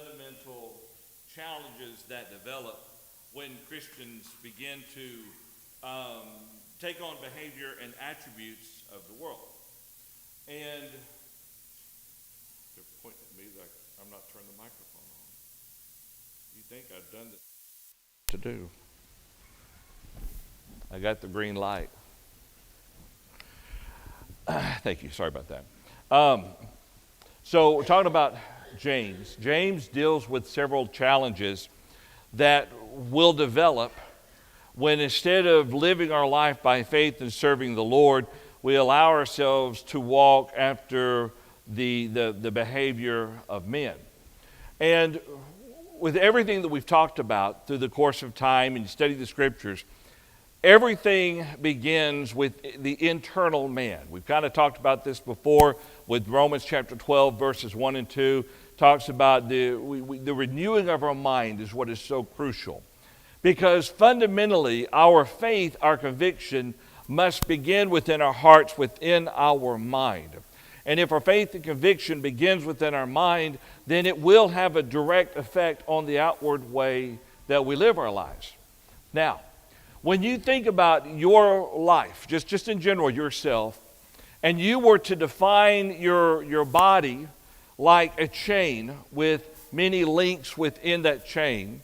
fundamental challenges that develop when Christians begin to take on behavior and attributes of the world. And they're pointing at me like I'm not turning the microphone on. You think I've done this to do? I got the green light. Thank you. Sorry about that. So we're talking about James. James deals with several challenges that will develop when instead of living our life by faith and serving the Lord, we allow ourselves to walk after the behavior of men. And with everything that we've talked about through the course of time and you study the scriptures, everything begins with the internal man. We've kind of talked about this before with Romans chapter 12, verses 1 and 2. Talks about the renewing of our mind is what is so crucial. Because fundamentally, our faith, our conviction, must begin within our hearts, within our mind. And if our faith and conviction begins within our mind, then it will have a direct effect on the outward way that we live our lives. Now, when you think about your life, just in general, yourself, and you were to define your body like a chain with many links within that chain,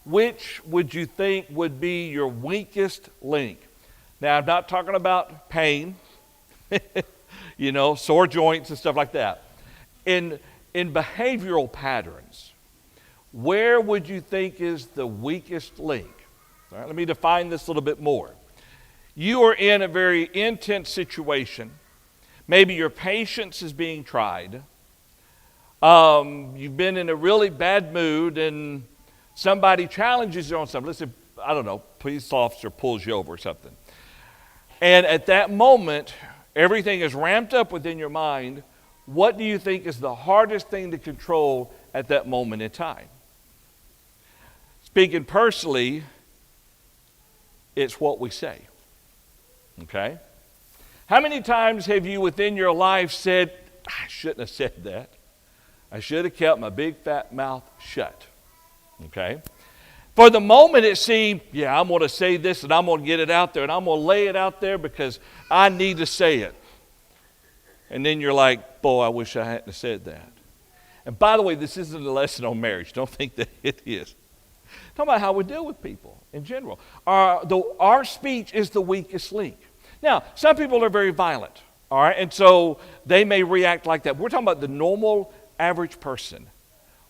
which would you think would be your weakest link? Now, I'm not talking about pain, sore joints and stuff like that. In behavioral patterns, where would you think is the weakest link? All right, let me define this a little bit more. You are in a very intense situation. Maybe your patience is being tried. You've been in a really bad mood and somebody challenges you on something. Let's say, I don't know, police officer pulls you over or something. And at that moment, everything is ramped up within your mind. What do you think is the hardest thing to control at that moment in time? Speaking personally, it's what we say. Okay? How many times have you within your life said, I shouldn't have said that. I should have kept my big fat mouth shut. Okay? For the moment it seemed, I'm going to say this and I'm going to get it out there and I'm going to lay it out there because I need to say it. And then you're like, boy, I wish I hadn't said that. And by the way, this isn't a lesson on marriage. Don't think that it is. Talk about how we deal with people in general. Our speech is the weakest link. Now, some people are very violent, all right? And so they may react like that. We're talking about the normal, average person.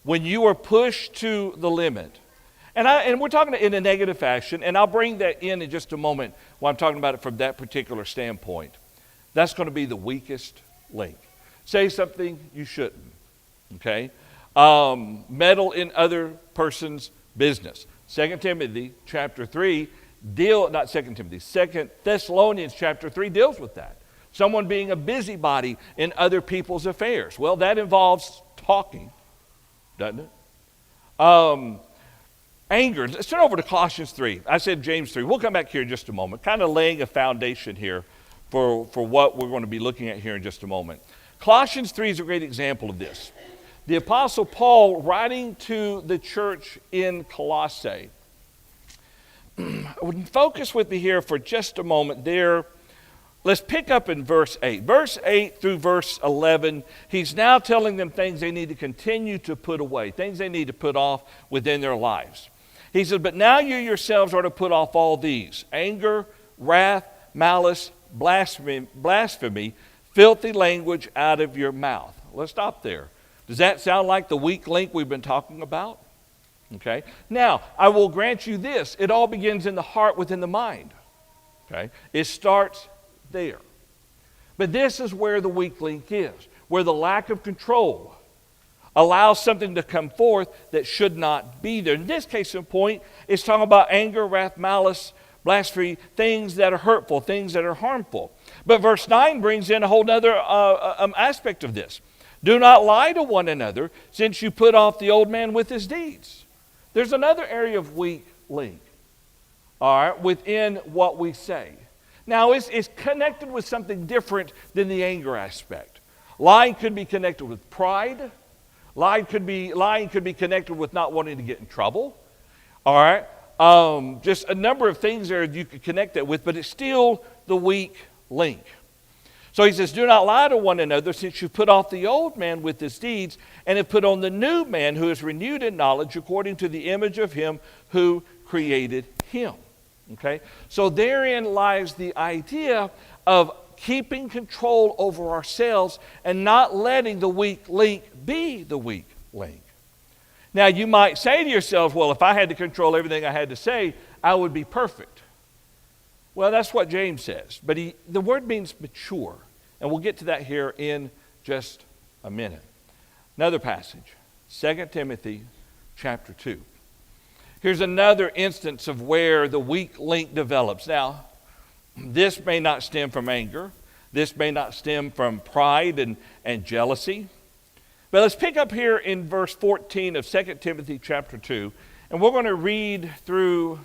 When you are pushed to the limit, and we're talking in a negative fashion, and I'll bring that in just a moment when I'm talking about it from that particular standpoint. That's going to be the weakest link. Say something you shouldn't, okay? Meddle in other person's business. 2 Timothy chapter 3 not 2 Timothy, 2 Thessalonians chapter 3 deals with that. Someone being a busybody in other people's affairs. Well, that involves talking, doesn't it? Anger. Let's turn over to Colossians 3. I said James 3. We'll come back here in just a moment, kind of laying a foundation here for what we're going to be looking at here in just a moment. Colossians 3 is a great example of this. The Apostle Paul, writing to the church in Colossae, focus with me here for just a moment there. Let's pick up in verse 8. Verse 8 through verse 11, he's now telling them things they need to continue to put away, things they need to put off within their lives. He says, but now you yourselves are to put off all these: anger, wrath, malice, blasphemy, filthy language out of your mouth. Let's stop there. Does that sound like the weak link we've been talking about? Okay. Now, I will grant you this. It all begins in the heart, within the mind. Okay. It starts there. But this is where the weak link is, where the lack of control allows something to come forth that should not be there. In this case in point, it's talking about anger, wrath, malice, blasphemy, things that are hurtful, things that are harmful. But verse 9 brings in a whole other aspect of this. Do not lie to one another, since you put off the old man with his deeds. There's another area of weak link, all right, within what we say. Now, it's connected with something different than the anger aspect. Lying could be connected with pride. Lying could be connected with not wanting to get in trouble. All right? Just a number of things there you could connect that with, but it's still the weak link. So he says, do not lie to one another, since you put off the old man with his deeds, and have put on the new man, who is renewed in knowledge according to the image of him who created him. Okay? So therein lies the idea of keeping control over ourselves and not letting the weak link be the weak link. Now you might say to yourself, well, if I had to control everything I had to say, I would be perfect. Well, that's what James says. But the word means mature. And we'll get to that here in just a minute. Another passage, 2 Timothy chapter 2. Here's another instance of where the weak link develops. Now, this may not stem from anger. This may not stem from pride and jealousy. But let's pick up here in verse 14 of 2 Timothy chapter 2. And we're going to read through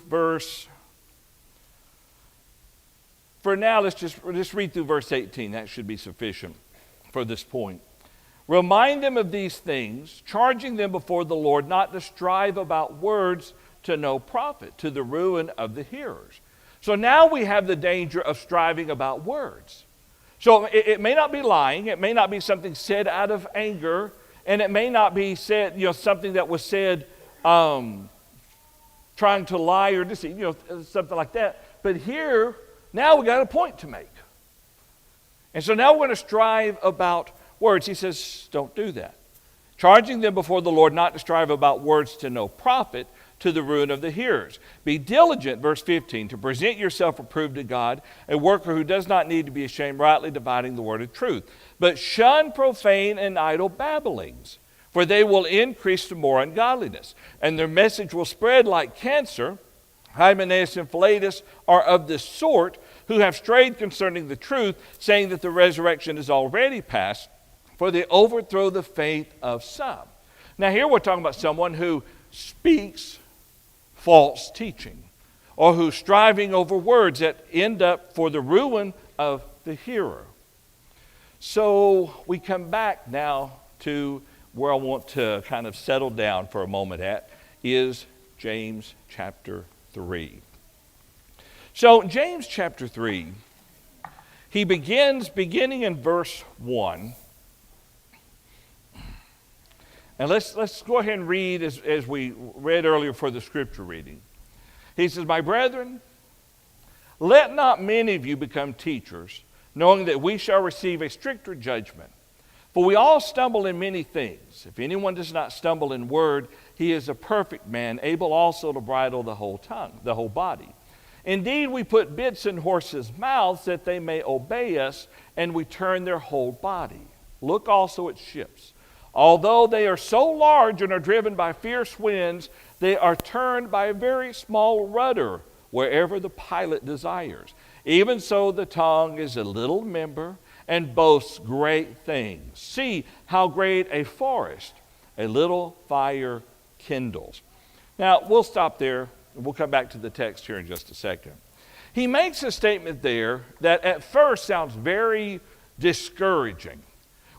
for now, let's just read through verse 18. That should be sufficient for this point. Remind them of these things, charging them before the Lord not to strive about words to no profit, to the ruin of the hearers. So now we have the danger of striving about words. So it may not be lying, it may not be something said out of anger, and it may not be said, something that was said trying to lie or deceive, something like that. But here, now we got a point to make. And so now we're going to strive about words. He says, don't do that. Charging them before the Lord not to strive about words to no profit, to the ruin of the hearers. Be diligent, verse 15, to present yourself approved to God, a worker who does not need to be ashamed, rightly dividing the word of truth. But shun profane and idle babblings, for they will increase to more ungodliness, and their message will spread like cancer. Hymenaeus and Philetus are of this sort, who have strayed concerning the truth, saying that the resurrection is already past, for they overthrow the faith of some. Now here we're talking about someone who speaks false teaching, or who's striving over words that end up for the ruin of the hearer. So we come back now to where I want to kind of settle down for a moment at, is James chapter 3. So James chapter 3, he beginning in verse 1. And let's go ahead and read as we read earlier for the scripture reading. He says, my brethren, let not many of you become teachers, knowing that we shall receive a stricter judgment. For we all stumble in many things. If anyone does not stumble in word, he is a perfect man, able also to bridle the whole tongue, the whole body. Indeed, we put bits in horses' mouths that they may obey us, and we turn their whole body. Look also at ships. Although they are so large and are driven by fierce winds, they are turned by a very small rudder wherever the pilot desires. Even so, the tongue is a little member and boasts great things. See how great a forest a little fire kindles. Now, we'll stop there, and we'll come back to the text here in just a second. He makes a statement there that at first sounds very discouraging.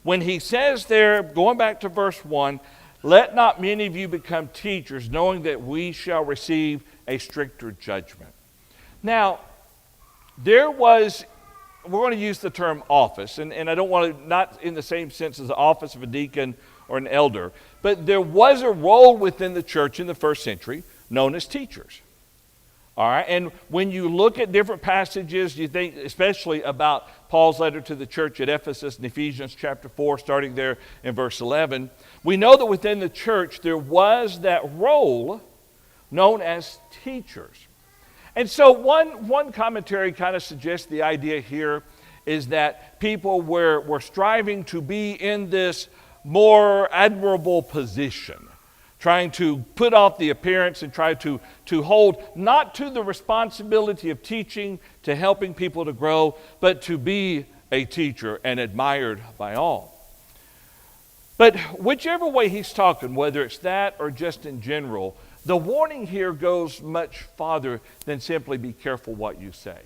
When he says there, going back to verse 1, let not many of you become teachers, knowing that we shall receive a stricter judgment. Now, we're going to use the term office, and I don't want to, not in the same sense as the office of a deacon or an elder, but there was a role within the church in the first century known as teachers. All right, and when you look at different passages, you think especially about Paul's letter to the church at Ephesus in Ephesians chapter 4, starting there in verse 11, we know that within the church there was that role known as teachers. And so one commentary kind of suggests the idea here is that people were striving to be in this more admirable position, trying to put off the appearance and try to hold not to the responsibility of teaching, to helping people to grow, but to be a teacher and admired by all. But whichever way he's talking, whether it's that or just in general, the warning here goes much farther than simply be careful what you say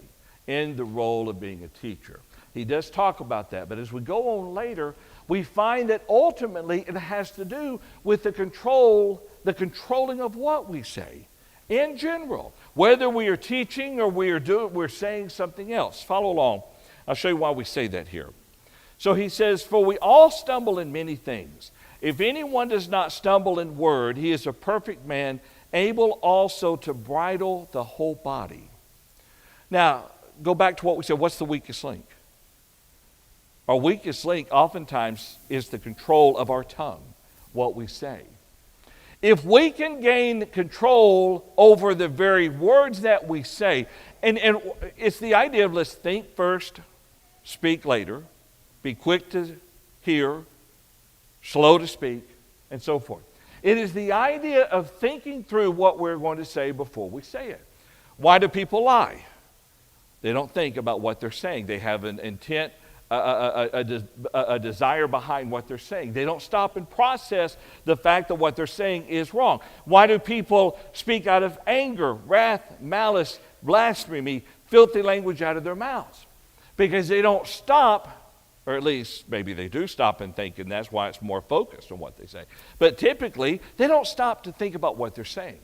in the role of being a teacher. He does talk about that. But as we go on later, we find that ultimately it has to do with the controlling of what we say in general. Whether we are teaching or we're saying something else. Follow along. I'll show you why we say that here. So he says, for we all stumble in many things. If anyone does not stumble in word, he is a perfect man, able also to bridle the whole body. Now, go back to what we said. What's the weakest link? Our weakest link oftentimes is the control of our tongue, what we say. If we can gain control over the very words that we say, and it's the idea of let's think first, speak later, be quick to hear, slow to speak, and so forth. It is the idea of thinking through what we're going to say before we say it. Why do people lie? They don't think about what they're saying. They have an intent, a desire behind what they're saying. They don't stop and process the fact that what they're saying is wrong. Why do people speak out of anger, wrath, malice, blasphemy, filthy language out of their mouths? Because they don't stop, or at least maybe they do stop and think, and that's why it's more focused on what they say. But typically, they don't stop to think about what they're saying.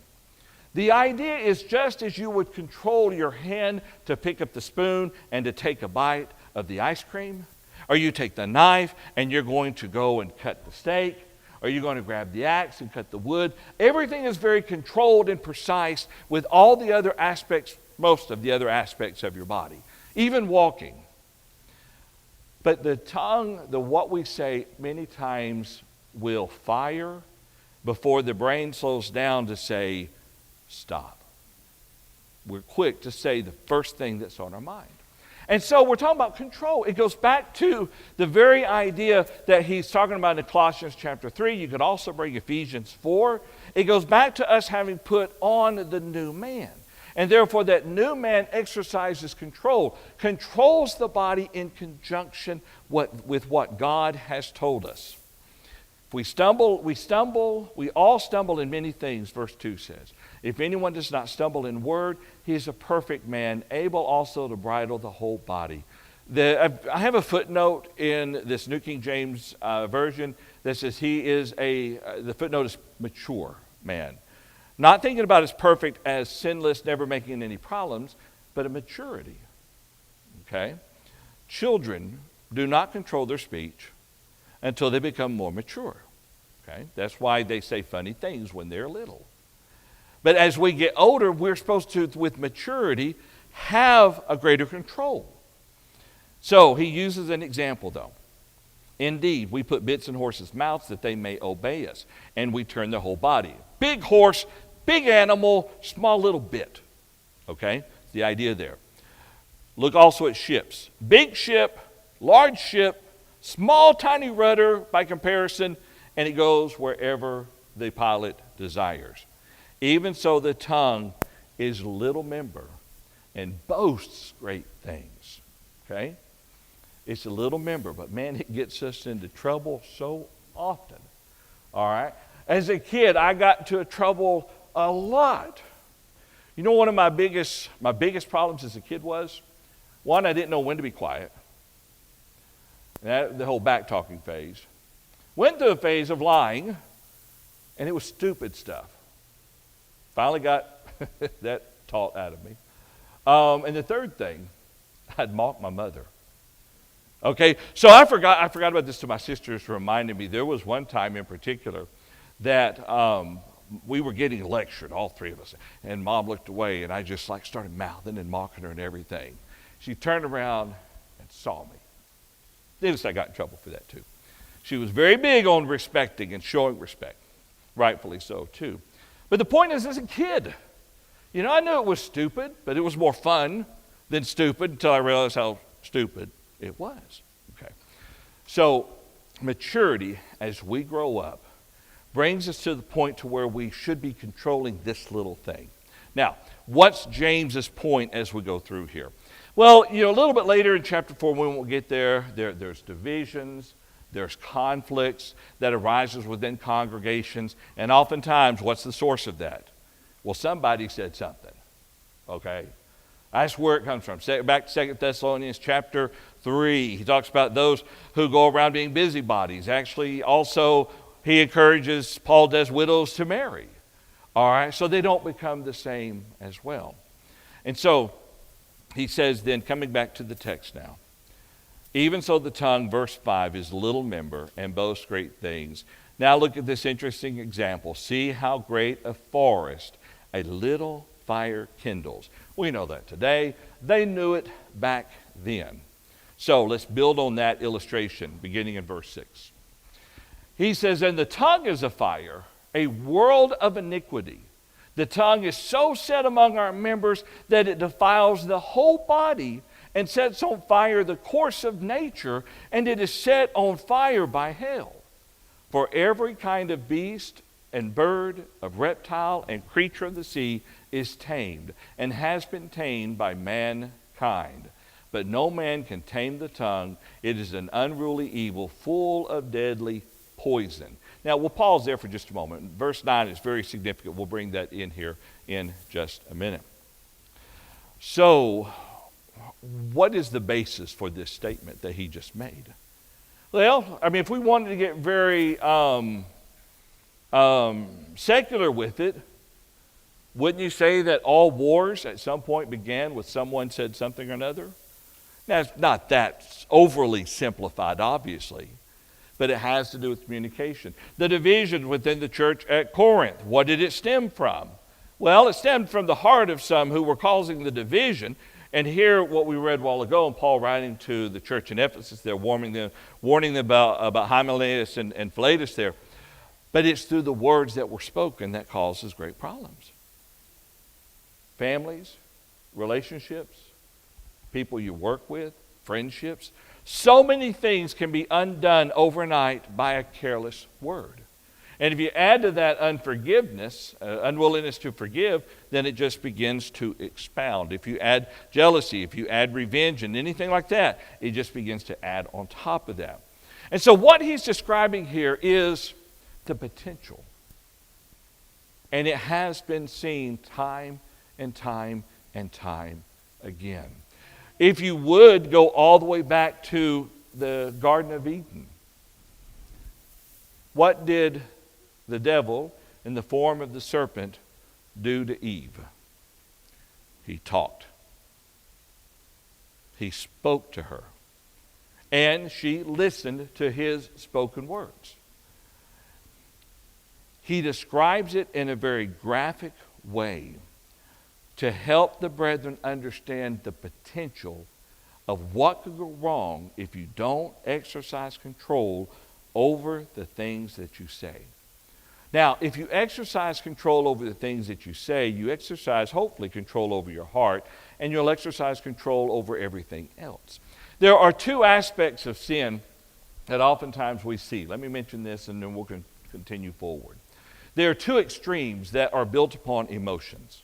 The idea is just as you would control your hand to pick up the spoon and to take a bite of the ice cream, or you take the knife and you're going to go and cut the steak, or you're going to grab the axe and cut the wood. Everything is very controlled and precise with all the other aspects, most of the other aspects of your body, even walking. But the tongue, what we say many times will fire before the brain slows down to say, stop. We're quick to say the first thing that's on our mind. And so we're talking about control. It goes back to the very idea that he's talking about in Colossians chapter 3. You could also bring Ephesians 4. It goes back to us having put on the new man. And therefore that new man exercises control, controls the body in conjunction with what God has told us. If we stumble, we all stumble in many things, verse 2 says. If anyone does not stumble in word, he is a perfect man, able also to bridle the whole body. I have a footnote in this New King James version that says the footnote is mature man. Not thinking about as perfect as sinless, never making any problems, but a maturity. Okay? Children do not control their speech until they become more mature. Okay? That's why they say funny things when they're little. But as we get older, we're supposed to, with maturity, have a greater control. So he uses an example, though. Indeed, we put bits in horses' mouths that they may obey us, and we turn their whole body. Big horse, big animal, small little bit. Okay? The idea there. Look also at ships. Big ship, large ship, small tiny rudder by comparison, and it goes wherever the pilot desires. Even so, the tongue is a little member and boasts great things. Okay? It's a little member, but man, it gets us into trouble so often. All right? As a kid, I got into trouble a lot. You know, one of my biggest problems as a kid was, one, I didn't know when to be quiet. The whole back-talking phase. Went through a phase of lying, and it was stupid stuff. Finally got that taught out of me. And the third thing, I'd mock my mother. Okay, so I forgot about this till my sisters reminded me. There was one time in particular that we were getting lectured, all three of us, and Mom looked away, and I just started mouthing and mocking her and everything. She turned around and saw me. Then I got in trouble for that too. She was very big on respecting and showing respect, rightfully so too. But the point is, as a kid, I knew it was stupid, but it was more fun than stupid until I realized how stupid it was. Okay. So maturity, as we grow up, brings us to the point to where we should be controlling this little thing. Now, what's James's point as we go through here? Well, a little bit later in chapter 4, we won't get there's divisions, there's conflicts that arises within congregations, and oftentimes, what's the source of that? Well, somebody said something, okay? That's where it comes from. Back to 2 Thessalonians chapter 3. He talks about those who go around being busybodies. Actually, also, he encourages, Paul does, widows to marry. All right, so they don't become the same as well. And so, he says then, coming back to the text now, even so the tongue, verse 5, is a little member and boasts great things. Now look at this interesting example. See how great a forest a little fire kindles. We know that today. They knew it back then. So let's build on that illustration beginning in verse 6. He says, and the tongue is a fire, a world of iniquity. The tongue is so set among our members that it defiles the whole body and sets on fire the course of nature, and it is set on fire by hell. For every kind of beast and bird, of reptile and creature of the sea is tamed, and has been tamed by mankind. But no man can tame the tongue. It is an unruly evil, full of deadly poison. Now, we'll pause there for just a moment. Verse 9 is very significant. We'll bring that in here in just a minute. So, what is the basis for this statement that he just made? Well, I mean, if we wanted to get very secular with it, wouldn't you say that all wars at some point began with someone said something or another? Now, it's not that overly simplified, obviously, but it has to do with communication. The division within the church at Corinth, what did it stem from? Well, it stemmed from the heart of some who were causing the division. And here, what we read a while ago, and Paul writing to the church in Ephesus, they're warning them about Hymenaeus and Philetus there. But it's through the words that were spoken that causes great problems. Families, relationships, people you work with, friendships. So many things can be undone overnight by a careless word. And if you add to that unforgiveness, unwillingness to forgive, then it just begins to expound. If you add jealousy, if you add revenge and anything like that, it just begins to add on top of that. And so what he's describing here is the potential. And it has been seen time and time and time again. If you would go all the way back to the Garden of Eden, what did the devil, in the form of the serpent, do to Eve? He talked. He spoke to her. And she listened to his spoken words. He describes it in a very graphic way to help the brethren understand the potential of what could go wrong if you don't exercise control over the things that you say. Now, if you exercise control over the things that you say, you exercise, hopefully, control over your heart, and you'll exercise control over everything else. There are two aspects of sin that oftentimes we see. Let me mention this, and then we'll continue forward. There are two extremes that are built upon emotions.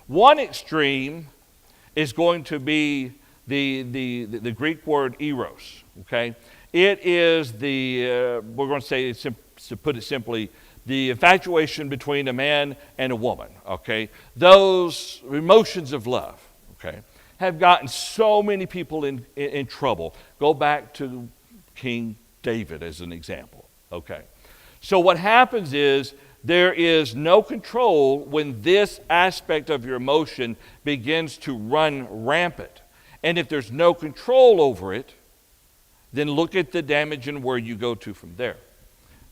One extreme is going to be the Greek word eros, okay? It is we're going to say, to put it simply, the infatuation between a man and a woman, okay? Those emotions of love, okay, have gotten so many people in trouble. Go back to King David as an example, okay? So what happens is there is no control when this aspect of your emotion begins to run rampant. And if there's no control over it, then look at the damage and where you go to from there.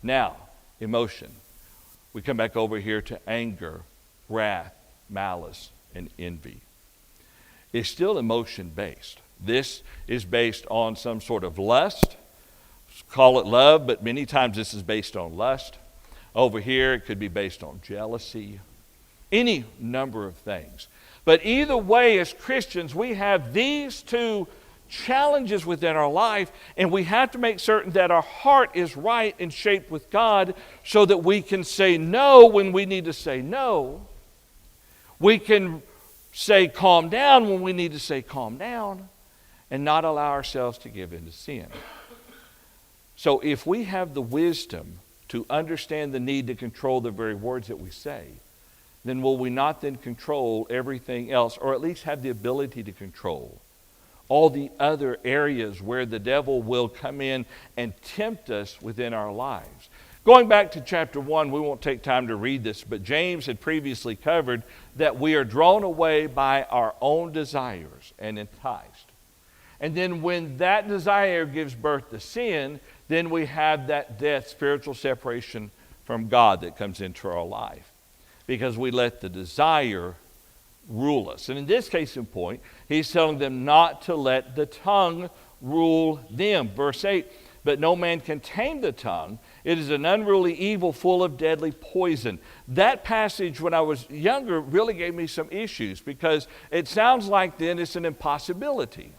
Now, emotion. We come back over here to anger, wrath, malice, and envy. It's still emotion-based. This is based on some sort of lust. Call it love, but many times this is based on lust. Over here, it could be based on jealousy. Any number of things. But either way, as Christians, we have these two challenges within our life, and we have to make certain that our heart is right and shaped with God so that we can say no when we need to say no. We can say calm down when we need to say calm down, and not allow ourselves to give in to sin. So if we have the wisdom to understand the need to control the very words that we say, then will we not then control everything else, or at least have the ability to control all the other areas where the devil will come in and tempt us within our lives? Going back to chapter 1, we won't take time to read this, but James had previously covered that we are drawn away by our own desires and enticed. And then when that desire gives birth to sin, then we have that death, spiritual separation from God that comes into our life, because we let the desire rule us. And in this case in point, he's telling them not to let the tongue rule them. Verse 8, but no man can tame the tongue. It is an unruly evil full of deadly poison. That passage when I was younger really gave me some issues, because it sounds like then it's an impossibility.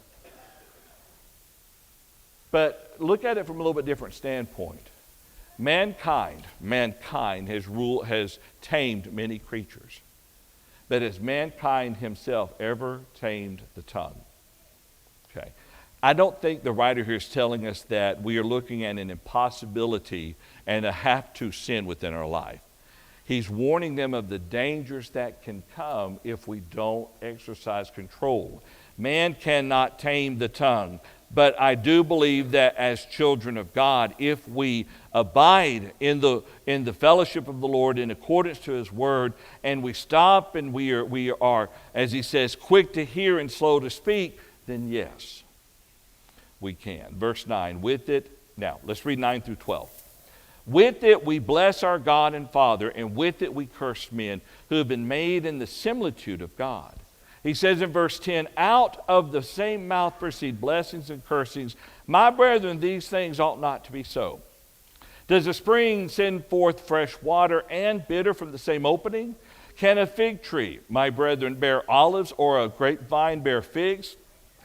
But look at it from a little bit different standpoint. Mankind has tamed many creatures. But has mankind himself ever tamed the tongue? Okay. I don't think the writer here is telling us that we are looking at an impossibility and a have-to sin within our life. He's warning them of the dangers that can come if we don't exercise control. Man cannot tame the tongue. But I do believe that as children of God, if we abide in the fellowship of the Lord in accordance to His Word, and we stop and we are, as He says, quick to hear and slow to speak, then yes, we can. Verse 9, with it, now let's read 9 through 12. With it we bless our God and Father, and with it we curse men who have been made in the similitude of God. He says in verse 10, out of the same mouth proceed blessings and cursings. My brethren, these things ought not to be so. Does a spring send forth fresh water and bitter from the same opening? Can a fig tree, my brethren, bear olives, or a grapevine bear figs?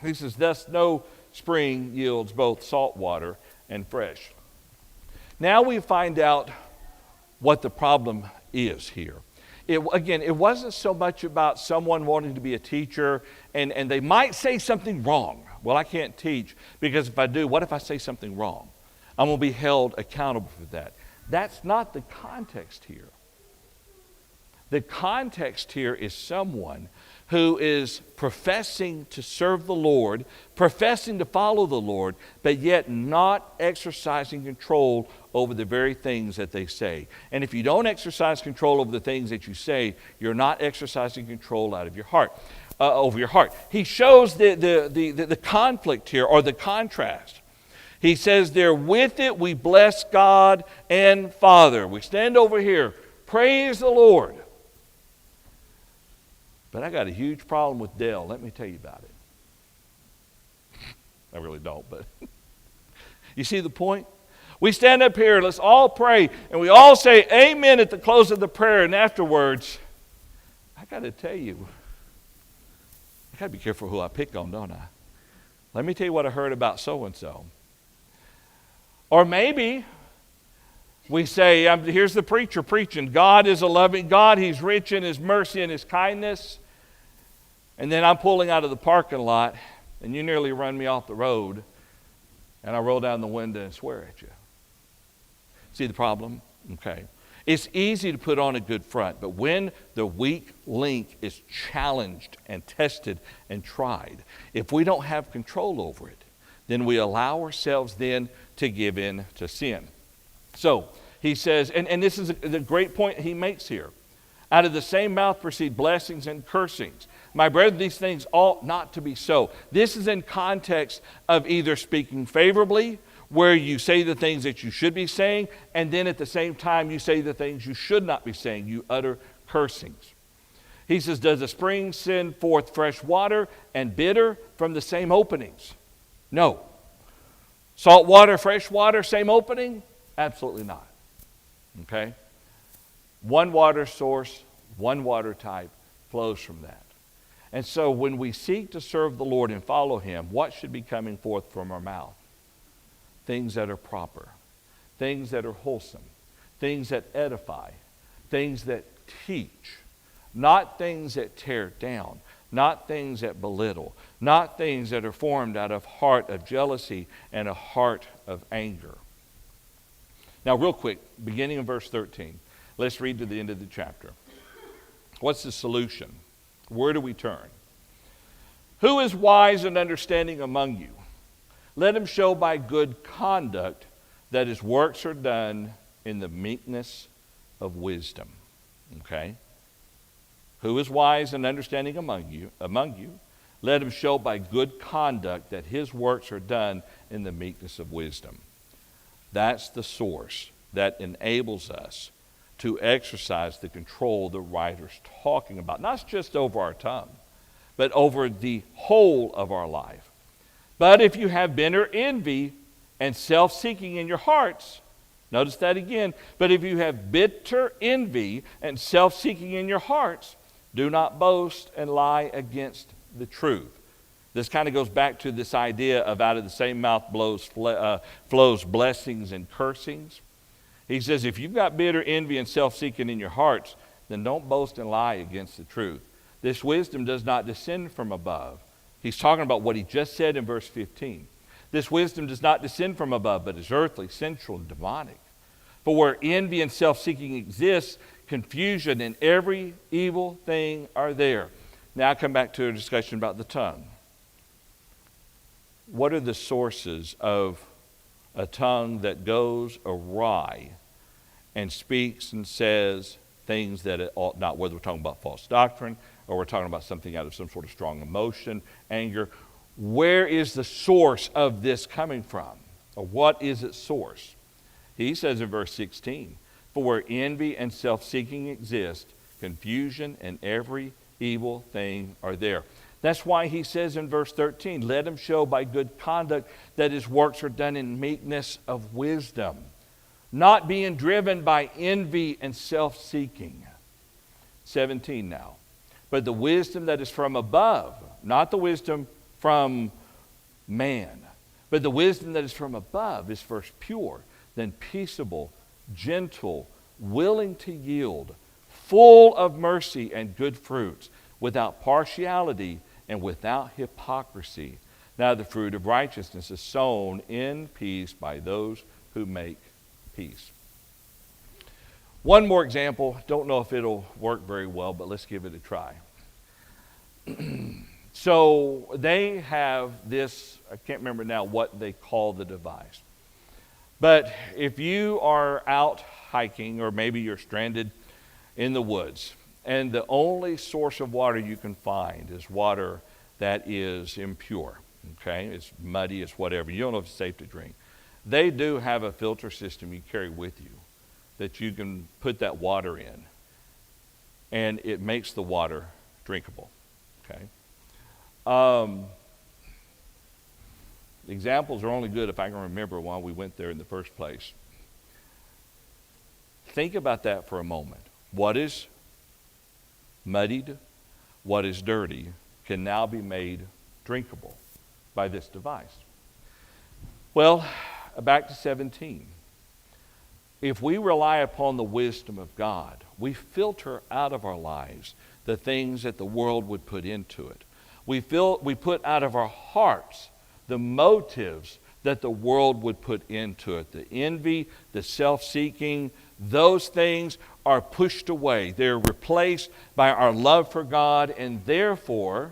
He says, thus no spring yields both salt water and fresh. Now we find out what the problem is here. It wasn't so much about someone wanting to be a teacher and they might say something wrong. Well, I can't teach because if I do, what if I say something wrong? I'm going to be held accountable for that. That's not the context here. The context here is someone who is professing to serve the Lord, professing to follow the Lord, but yet not exercising control over the very things that they say. And if you don't exercise control over the things that you say, you're not exercising control out of your heart, over your heart. He shows the conflict here, or the contrast. He says there, with it we bless God and Father. We stand over here, praise the Lord. But I got a huge problem with Dell. Let me tell you about it. I really don't, but you see the point? We stand up here, let's all pray, and we all say amen at the close of the prayer, and afterwards, I got to tell you, I got to be careful who I pick on, don't I? Let me tell you what I heard about so-and-so. Or maybe we say, here's the preacher preaching, God is a loving God, He's rich in His mercy and His kindness. And then I'm pulling out of the parking lot, and you nearly run me off the road, and I roll down the window and swear at you. See the problem? Okay. It's easy to put on a good front, but when the weak link is challenged and tested and tried, if we don't have control over it, then we allow ourselves then to give in to sin. So, he says, and this is the great point he makes here. Out of the same mouth proceed blessings and cursings. My brethren, these things ought not to be so. This is in context of either speaking favorably, where you say the things that you should be saying, and then at the same time you say the things you should not be saying. You utter cursings. He says, does a spring send forth fresh water and bitter from the same openings? No. Salt water, fresh water, same opening? Absolutely not. Okay? One water source, one water type flows from that. And so when we seek to serve the Lord and follow Him, what should be coming forth from our mouth? Things that are proper, things that are wholesome, things that edify, things that teach, not things that tear down, not things that belittle, not things that are formed out of heart of jealousy and a heart of anger. Now, real quick, beginning in verse 13, let's read to the end of the chapter. What's the solution? Where do we turn? Who is wise and understanding among you? Let him show by good conduct that his works are done in the meekness of wisdom. Okay? Who is wise and understanding among you? Let him show by good conduct that his works are done in the meekness of wisdom. That's the source that enables us to exercise the control the writer's talking about, not just over our tongue, but over the whole of our life. But if you have bitter envy and self-seeking in your hearts, notice that again, but if you have bitter envy and self-seeking in your hearts, do not boast and lie against the truth. This kind of goes back to this idea of out of the same mouth flows blessings and cursings. He says, if you've got bitter envy and self-seeking in your hearts, then don't boast and lie against the truth. This wisdom does not descend from above. He's talking about what he just said in verse 15. This wisdom does not descend from above, but is earthly, sensual, and demonic. For where envy and self-seeking exists, confusion and every evil thing are there. Now I come back to a discussion about the tongue. What are the sources of a tongue that goes awry and speaks and says things that it ought not, whether we're talking about false doctrine or we're talking about something out of some sort of strong emotion, anger? Where is the source of this coming from? Or what is its source? He says in verse 16, for where envy and self-seeking exist, confusion and every evil thing are there. That's why he says in verse 13, let him show by good conduct that his works are done in meekness of wisdom, not being driven by envy and self-seeking. 17 now. But the wisdom that is from above, not the wisdom from man, but the wisdom that is from above is first pure, then peaceable, gentle, willing to yield, full of mercy and good fruits, without partiality and without hypocrisy. Now the fruit of righteousness is sown in peace by those who make peace. One more example. Don't know if it'll work very well, but let's give it a try. So they have this, I can't remember now what they call the device. But if you are out hiking, or maybe you're stranded in the woods, and the only source of water you can find is water that is impure, okay? It's muddy, it's whatever. You don't know if it's safe to drink. They do have a filter system you carry with you that you can put that water in, and it makes the water drinkable, okay? The examples are only good if I can remember why we went there in the first place. Think about that for a moment. What is muddied, what is dirty, can now be made drinkable by this device. Well, back to 17. If we rely upon the wisdom of God, we filter out of our lives the things that the world would put into it. We put out of our hearts the motives that the world would put into it. The envy, the self-seeking, those things are pushed away. They're replaced by our love for God and therefore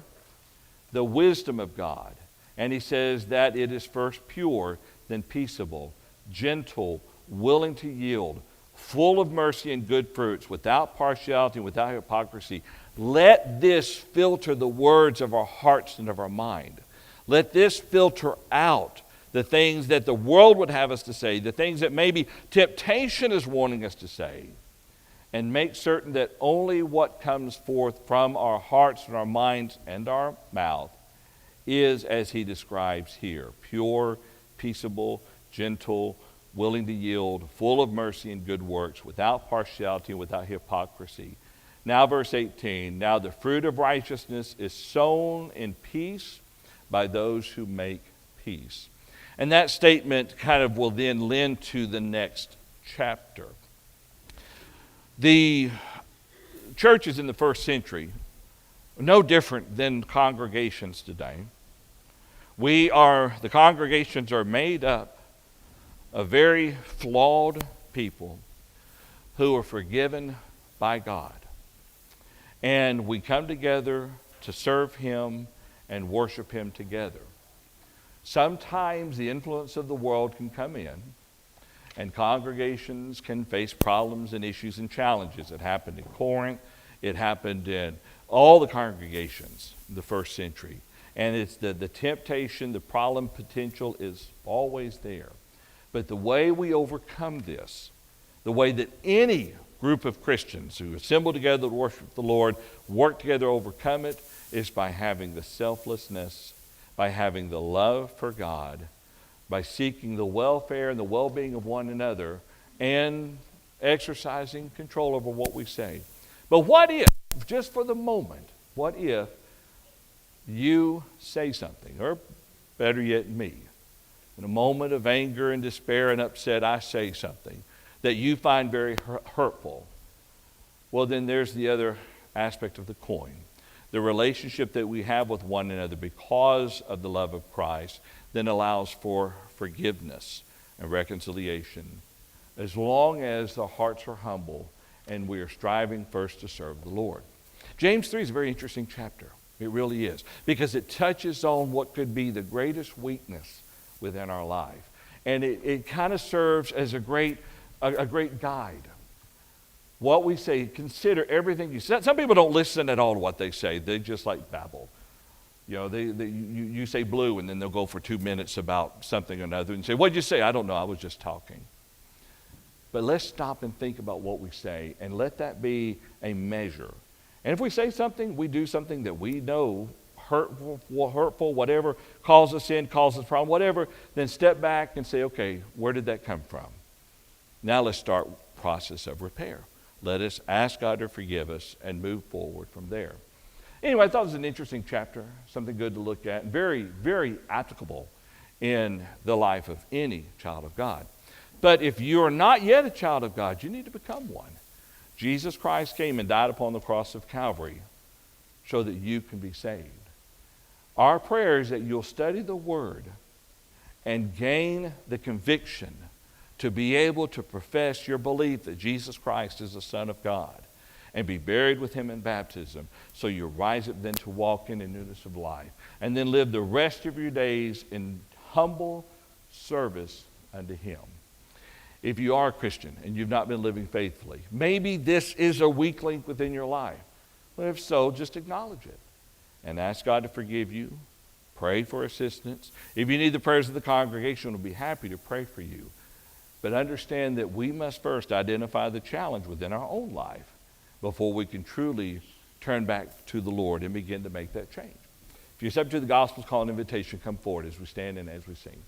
the wisdom of God. And he says that it is first pure, then peaceable, gentle, willing to yield, full of mercy and good fruits, without partiality and without hypocrisy. Let this filter the words of our hearts and of our mind. Let this filter out the things that the world would have us to say, the things that maybe temptation is wanting us to say, and make certain that only what comes forth from our hearts and our minds and our mouth is, as he describes here, pure, peaceable, gentle, willing to yield, full of mercy and good works, without partiality and without hypocrisy. Now verse 18, now the fruit of righteousness is sown in peace by those who make peace. And that statement kind of will then lend to the next chapter. The churches in the first century are no different than congregations today. The congregations are made up of very flawed people who are forgiven by God. and we come together to serve him and worship him together. Sometimes the influence of the world can come in, and congregations can face problems and issues and challenges. It happened in Corinth. It happened in all the congregations in the first century. And it's the temptation, the problem potential is always there. But the way we overcome this, the way that any group of Christians who assemble together to worship the Lord, work together to overcome it, is by having the selflessness, by having the love for God, by seeking the welfare and the well-being of one another, and exercising control over what we say. But what if, just for the moment, what if you say something, or better yet, me, in a moment of anger and despair and upset, I say something that you find very hurtful? Well, then there's the other aspect of the coin. The relationship that we have with one another because of the love of Christ then allows for forgiveness and reconciliation, as long as the hearts are humble and we are striving first to serve the Lord. James 3 is a very interesting chapter. It really is, because it touches on what could be the greatest weakness within our life. And it kind of serves as a great guide. What we say, consider everything you say. Some people don't listen at all to what they say. They just like babble. You know, you say blue, and then they'll go for 2 minutes about something or another and say, "What did you say?" "I don't know, I was just talking." But let's stop and think about what we say, and let that be a measure. And if we say something, we do something that we know hurtful, whatever, calls us in, calls us problem, whatever, then step back and say, okay, where did that come from? Now let's start the process of repair. Let us ask God to forgive us and move forward from there. Anyway, I thought it was an interesting chapter, something good to look at, and very, very applicable in the life of any child of God. But if you are not yet a child of God, you need to become one. Jesus Christ came and died upon the cross of Calvary so that you can be saved. Our prayer is that you'll study the Word and gain the conviction to be able to profess your belief that Jesus Christ is the Son of God and be buried with him in baptism, so you rise up then to walk in the newness of life, and then live the rest of your days in humble service unto him. If you are a Christian and you've not been living faithfully, maybe this is a weak link within your life. Well, if so, just acknowledge it and ask God to forgive you. Pray for assistance. If you need the prayers of the congregation, we'll be happy to pray for you. But understand that we must first identify the challenge within our own life before we can truly turn back to the Lord and begin to make that change. If you're subject to the gospel's call and invitation, come forward as we stand and as we sing.